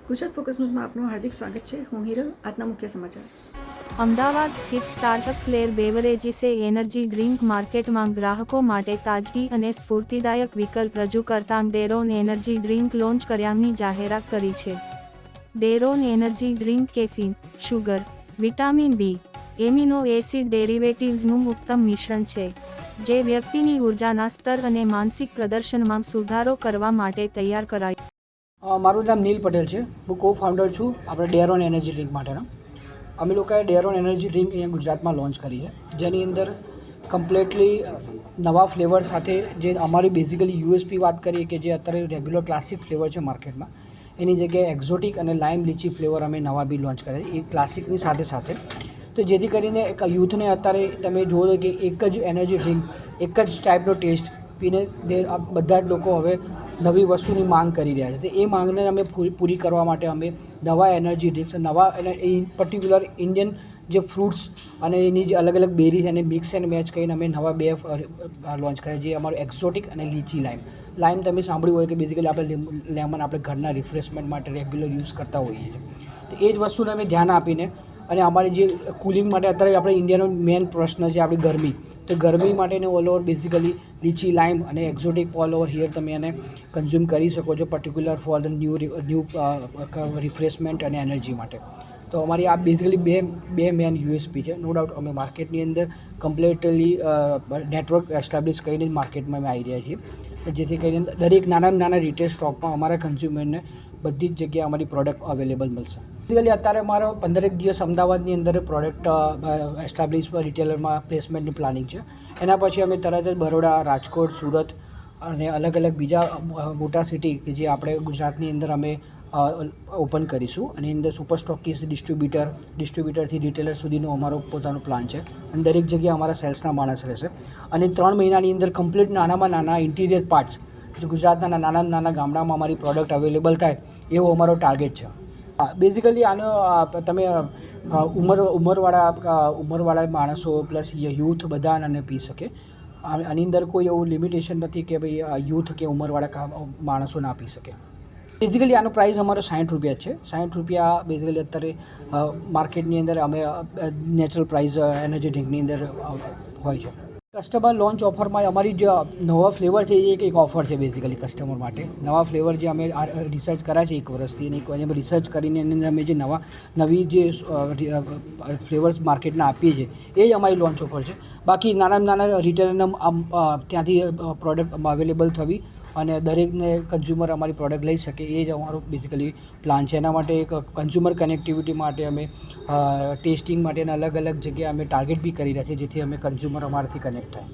Gujarat focus ન્યૂઝમાં આપનું હાર્દિક સ્વાગત છે. હું હિરલ. આજના મુખ્ય સમાચાર. અમદાવાદ સ્થિત સ્ટાર્ટઅપ ફ્લેર બેવરેજીસે એનર્જી ડ્રિંક માર્કેટમાં ગ્રાહકો માટે તાજગી અને સ્ફૂર્તિદાયક વિકલ્પ રજૂ કરતા ડેરોન એનર્જી ડ્રિંક લોન્ચ કર્યાની જાહેરાત કરી છે. Deron energy drink caffeine, sugar, vitamin B, amino acid ડેરિવેટિવ્સનું ઉત્તમ મિશ્રણ છે, જે વ્યક્તિની ઉર્જાના સ્તર અને માનસિક પ્રદર્શનમાં સુધારો કરવા માટે તૈયાર કરાયું. મારું નામ નીલ પટેલ છે. હું કો ફાઉન્ડર છું આપણે ડેરોન એનર્જી ડ્રિંક માટેના. અમે લોકોએ ડેરોન એનર્જી ડ્રિંક અહીંયા ગુજરાતમાં લોન્ચ કરી છે, જેની અંદર કમ્પ્લીટલી નવા ફ્લેવર સાથે જે અમારી બેઝિકલી યુએસપી વાત કરીએ કે જે અત્યારે રેગ્યુલર ક્લાસિક ફ્લેવર છે માર્કેટમાં, એની જગ્યાએ એક્ઝોટિક અને લાઇમ લીચી ફ્લેવર અમે નવા બી લોન્ચ કર્યા છે એ ક્લાસિકની સાથે સાથે. તો જેથી કરીને એક યુથને અત્યારે તમે જુઓ કે એક જ એનર્જી ડ્રિંક, એક જ ટાઈપનો ટેસ્ટ પીને બધા જ લોકો હવે નવી વસ્તુની માંગ કરી રહ્યા છે. તો એ માંગને અમે પૂરી કરવા માટે અમે નવા એનર્જી ડ્રિંક્સ, નવા ઇન પર્ટિક્યુલર ઇન્ડિયન જે ફ્રૂટ્સ અને એની જે અલગ અલગ બેરીઝ અને મિક્સ એન્ડ મેચ કરીને અમે નવા બે લોન્ચ કર્યા, જે અમારું એક્ઝોટિક અને લીચી લાઇમ. લાઇમ તમે સાંભળ્યું હોય કે બેઝિકલી આપણે લેમન આપણે ઘરના રિફ્રેશમેન્ટ માટે રેગ્યુલર યુઝ કરતા હોઈએ છીએ. તો એ જ વસ્તુને અમે ધ્યાન આપીને અને અમારી જે કુલિંગ માટે અત્યારે આપણે ઇન્ડિયાનો મેઇન પ્રશ્ન છે આપણી ગરમી, તો ગરમી માટેને ઓલ ઓવર બેઝિકલી લીચી લાઇમ અને એક્ઝોટિક ઓલ ઓવર હિયર તમે એને કન્ઝ્યુમ કરી શકો છો, particular for the new refreshment અને એનર્જી માટે. તો અમારી આ બેઝિકલી બે મેન યુએસપી છે. નો ડાઉટ અમે માર્કેટની અંદર કમ્પ્લીટલી નેટવર્ક એસ્ટાબ્લિશ કરીને માર્કેટમાં અમે આવી રહ્યા છીએ, જેથી કરીને દરેક નાના રિટેલ સ્ટોકમાં અમારા કન્ઝ્યુમરને બધી જ જગ્યાએ અમારી પ્રોડક્ટ અવેલેબલ મળશે. બેઝિકલી અત્યારે મારો 15 દિવસ અમદાવાદની અંદર પ્રોડક્ટ એસ્ટાબ્લિશ રિટેલરમાં પ્લેસમેન્ટની પ્લાનિંગ છે. એના પછી અમે તરત જ બરોડા, રાજકોટ, સુરત અને અલગ અલગ બીજા મોટા સિટી કે જે આપણે ગુજરાતની અંદર અમે ઓપન કરીશું. અને અંદર સુપર સ્ટોકીસ, ડિસ્ટ્રીબ્યુટરથી રિટેલર સુધીનો અમારો પોતાનો પ્લાન છે અને દરેક જગ્યાએ અમારા સેલ્સના માણસ રહેશે. અને 3 મહિનાની અંદર કમ્પ્લીટ નાનામાં નાના ઇન્ટિરિયર પાર્ટ્સ જે ગુજરાતના નાના ગામડામાં અમારી પ્રોડક્ટ અવેલેબલ થાય એવો અમારો ટાર્ગેટ છે. બેઝિકલી આનો તમે ઉંમરવાળા માણસો પ્લસ યુથ બધા આને પી શકે. આની અંદર કોઈ એવું લિમિટેશન નથી કે ભાઈ યુથ કે ઉંમરવાળા માણસો ના પી શકે. બેઝિકલી આનો પ્રાઇસ અમારો 60 રૂપિયા છે. 60 રૂપિયા બેઝિકલી અત્યારે માર્કેટની અંદર અમે નેચરલ પ્રાઇસ એનર્જી ડ્રિંકની અંદર હોય છે. કસ્ટમર લોન્ચ ઓફરમાં અમારી જે નવા ફ્લેવર છે એ એક ઓફર છે બેઝિકલી કસ્ટમર માટે. નવા ફ્લેવર જે અમે રિસર્ચ કર્યા છે 1 વર્ષથી, અને રિસર્ચ કરીને એની અંદર અમે જે નવી જે ફ્લેવર્સ માર્કેટના આપીએ છીએ એ જ અમારી લોન્ચ ઓફર છે. બાકી નાના રિટેલરને ત્યાંથી પ્રોડક્ટ અવેલેબલ થવી અને દરેકને કન્ઝ્યુમર અમારી પ્રોડક્ટ લઈ શકે એ જ અમારો બેઝિકલી પ્લાન છે. એના માટે એક કન્ઝ્યુમર કનેક્ટિવિટી માટે અમે ટેસ્ટિંગ માટે અલગ અલગ જગ્યાએ અમે ટાર્ગેટ બી કરી રહ્યા છીએ, જેથી અમે કન્ઝ્યુમર અમારાથી કનેક્ટ થાય.